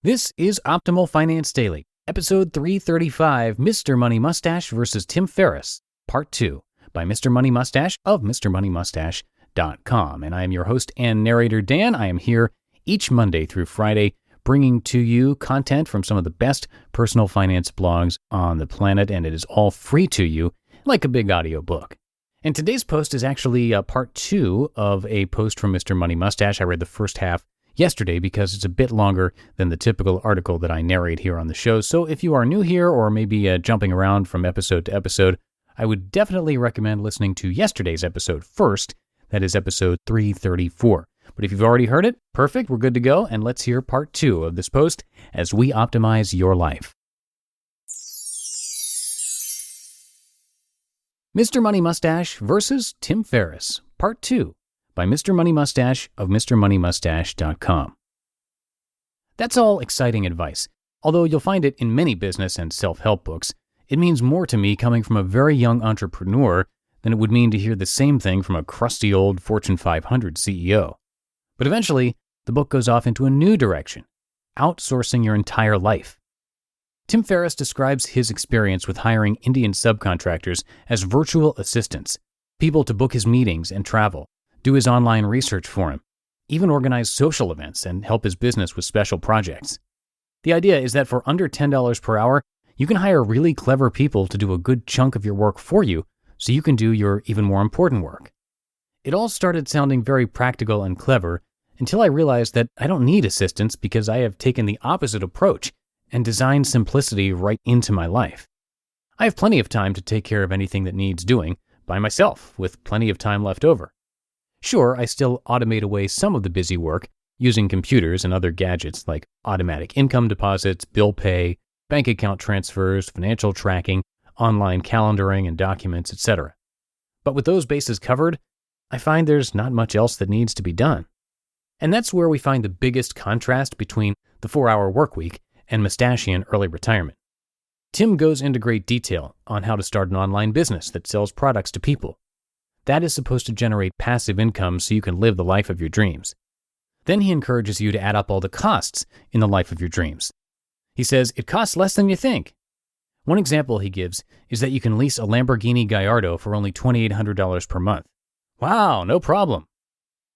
This is Optimal Finance Daily, episode 335, Mr. Money Mustache versus Tim Ferriss, part 2, by Mr. Money Mustache of MrMoneyMustache.com. And I am your host and narrator, Dan. I am here each Monday through Friday, bringing to you content from some of the best personal finance blogs on the planet, and it is all free to you, like a big audio book. And today's post is actually part 2 of a post from Mr. Money Mustache. I read the first half yesterday because it's a bit longer than the typical article that I narrate here on the show. So if you are new here or maybe jumping around from episode to episode, I would definitely recommend listening to yesterday's episode first. That is episode 334. But if you've already heard it, perfect, we're good to go. And let's hear part 2 of this post as we optimize your life. Mr. Money Mustache versus Tim Ferriss, part 2. By Mr. Money Mustache of MrMoneyMustache.com. That's all exciting advice. Although you'll find it in many business and self-help books, it means more to me coming from a very young entrepreneur than it would mean to hear the same thing from a crusty old Fortune 500 CEO. But eventually, the book goes off into a new direction, outsourcing your entire life. Tim Ferriss describes his experience with hiring Indian subcontractors as virtual assistants, people to book his meetings and travel, do his online research for him, even organize social events and help his business with special projects. The idea is that for under $10 per hour, you can hire really clever people to do a good chunk of your work for you so you can do your even more important work. It all started sounding very practical and clever until I realized that I don't need assistants because I have taken the opposite approach and designed simplicity right into my life. I have plenty of time to take care of anything that needs doing by myself with plenty of time left over. Sure, I still automate away some of the busy work using computers and other gadgets like automatic income deposits, bill pay, bank account transfers, financial tracking, online calendaring and documents, etc. But with those bases covered, I find there's not much else that needs to be done. And that's where we find the biggest contrast between the 4-hour workweek and Mustachian early retirement. Tim goes into great detail on how to start an online business that sells products to people. That is supposed to generate passive income so you can live the life of your dreams. Then he encourages you to add up all the costs in the life of your dreams. He says it costs less than you think. One example he gives is that you can lease a Lamborghini Gallardo for only $2,800 per month. Wow, no problem.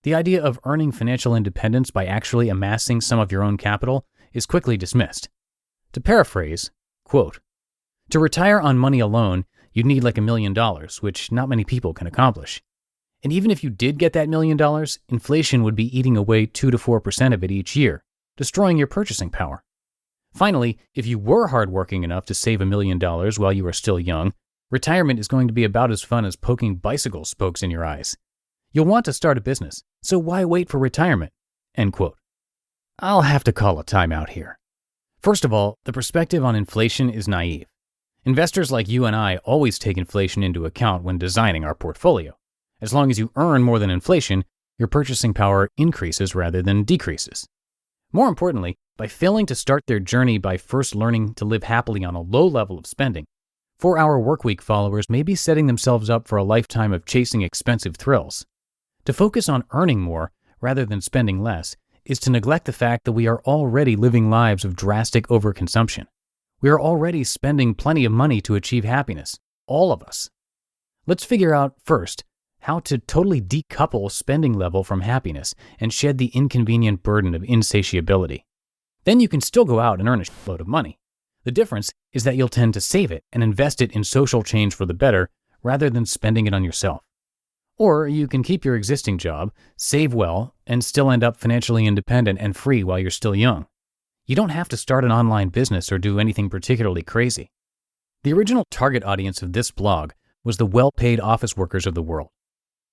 The idea of earning financial independence by actually amassing some of your own capital is quickly dismissed. To paraphrase, quote, "To retire on money alone, you'd need like $1 million, which not many people can accomplish. And even if you did get that $1 million, inflation would be eating away 2 to 4% of it each year, destroying your purchasing power. Finally, if you were hardworking enough to save $1 million while you are still young, retirement is going to be about as fun as poking bicycle spokes in your eyes. You'll want to start a business, so why wait for retirement?" End quote. I'll have to call a timeout here. First of all, the perspective on inflation is naive. Investors like you and I always take inflation into account when designing our portfolio. As long as you earn more than inflation, your purchasing power increases rather than decreases. More importantly, by failing to start their journey by first learning to live happily on a low level of spending, 4-hour workweek followers may be setting themselves up for a lifetime of chasing expensive thrills. To focus on earning more rather than spending less is to neglect the fact that we are already living lives of drastic overconsumption. We are already spending plenty of money to achieve happiness, all of us. Let's figure out first how to totally decouple spending level from happiness and shed the inconvenient burden of insatiability. Then you can still go out and earn a shitload of money. The difference is that you'll tend to save it and invest it in social change for the better rather than spending it on yourself. Or you can keep your existing job, save well, and still end up financially independent and free while you're still young. You don't have to start an online business or do anything particularly crazy. The original target audience of this blog was the well-paid office workers of the world.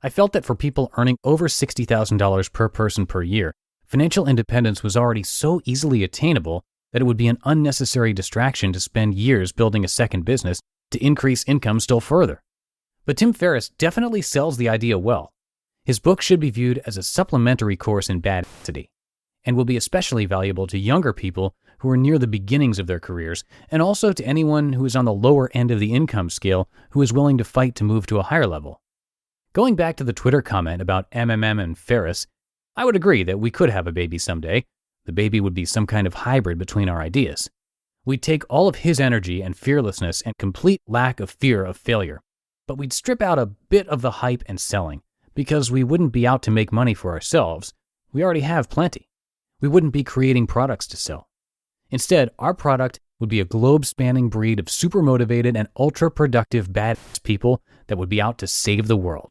I felt that for people earning over $60,000 per person per year, financial independence was already so easily attainable that it would be an unnecessary distraction to spend years building a second business to increase income still further. But Tim Ferriss definitely sells the idea well. His book should be viewed as a supplementary course in badacity, and will be especially valuable to younger people who are near the beginnings of their careers, and also to anyone who is on the lower end of the income scale who is willing to fight to move to a higher level. Going back to the Twitter comment about MMM and Ferriss, I would agree that we could have a baby someday, The baby would be some kind of hybrid between our ideas. We'd take all of his energy and fearlessness and complete lack of fear of failure, but we'd strip out a bit of the hype and selling, because we wouldn't be out to make money for ourselves. We already have plenty. We wouldn't be creating products to sell. Instead, our product would be a globe-spanning breed of super motivated and ultra-productive badass people that would be out to save the world.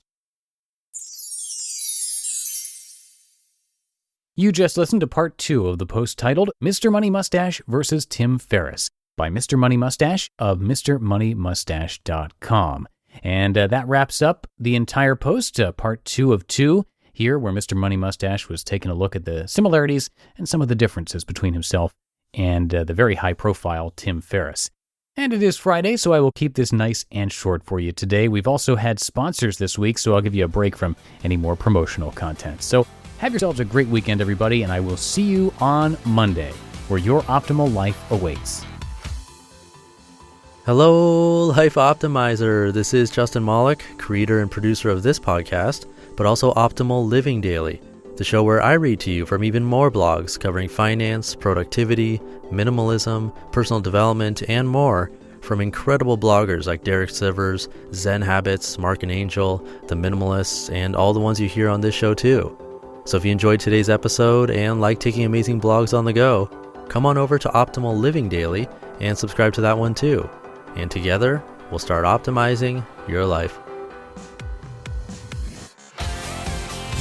You just listened to part 2 of the post titled Mr. Money Mustache versus Tim Ferriss by Mr. Money Mustache of MrMoneyMustache.com. And that wraps up the entire post, part 2 of 2, here where Mr. Money Mustache was taking a look at the similarities and some of the differences between himself and the very high-profile Tim Ferriss. And it is Friday, so I will keep this nice and short for you today. We've also had sponsors this week, so I'll give you a break from any more promotional content. So have yourselves a great weekend, everybody, and I will see you on Monday, where your optimal life awaits. Hello, Life Optimizer. This is Justin Malik, creator and producer of this podcast, but also Optimal Living Daily, the show where I read to you from even more blogs covering finance, productivity, minimalism, personal development, and more from incredible bloggers like Derek Sivers, Zen Habits, Mark and Angel, The Minimalists, and all the ones you hear on this show too. So if you enjoyed today's episode and like taking amazing blogs on the go, come on over to Optimal Living Daily and subscribe to that one too. And together, we'll start optimizing your life.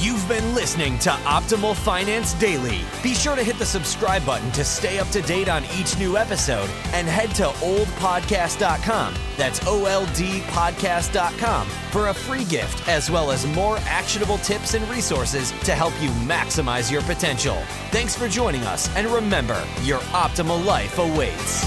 You've been listening to Optimal Finance Daily. Be sure to hit the subscribe button to stay up to date on each new episode and head to oldpodcast.com. That's OLDpodcast.com for a free gift as well as more actionable tips and resources to help you maximize your potential. Thanks for joining us, and remember, your optimal life awaits.